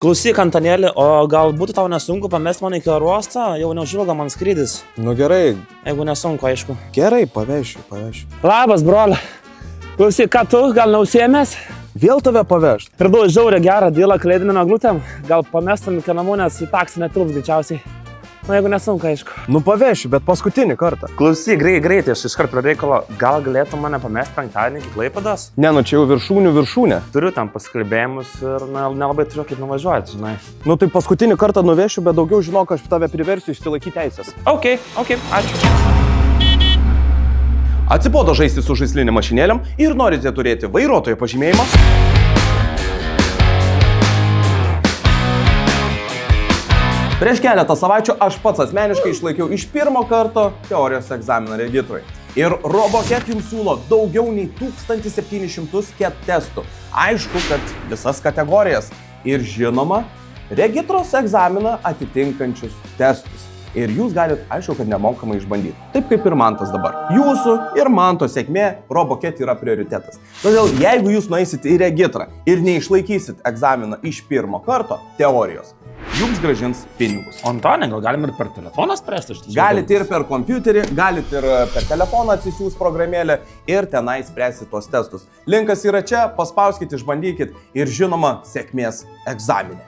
Klausyk, Antanėlį, o gal būtų tau nesunku pamesti mane iki oro uosto, jau neužilgo man skrydis. Nu gerai. Jeigu nesunku, aišku. Gerai, pavešiu. Labas, broli. Klausyk, ką tu, gal neusiemės? Vėl tave pavežt. Radau žiaurę gerą dylą kalėdinėm eglutėm. Gal pamestum iki namų, nes į taksį netilps greičiausiai. Nu, jeigu nesunku, aišku. Nu pavešiu, bet paskutinį kartą. Klausyk, greitai, aš iškart prie reikalo. Gal galėtum mane pamesti penktadienį iki Klaipėdos? Ne, nu čia jau viršūnė. Turiu tam pasikalbėjimus ir nelabai turiu kaip nuvažiuoti, žinai. Nu tai paskutinį kartą nuvešiu, bet daugiau žinok, aš tave priversiu išsilaikyti teisės. Ok, ačiū. Atsibodo žaisti su žaislinėm mašinėlėm ir norite turėti vairuotojo pažymėjimą? Prieš keletą savaičių aš pats asmeniškai išlaikiau iš pirmo karto teorijos egzaminą Regitroj. Ir RoboCat jums siūlo daugiau nei 1700 CAT testų. Aišku, kad visas kategorijas. Ir žinoma, Regitros egzaminą atitinkančius testus. Ir jūs galite, aišku, kad nemokamai išbandyti. Taip kaip ir Mantas dabar. Jūsų ir Manto sėkmė RoboCat yra prioritetas. Todėl, jeigu jūs nueisit į Regitrą ir neišlaikysit egzaminą iš pirmo karto teorijos, jums grąžins pinigus. Antonė, gal galim ir per telefoną spręsti? Galite ir per kompiuterį, galite ir per telefoną atsisiųs programėlę ir tenai spręsti tos testus. Linkas yra čia, paspauskite, išbandykit ir žinoma, sėkmės egzamine.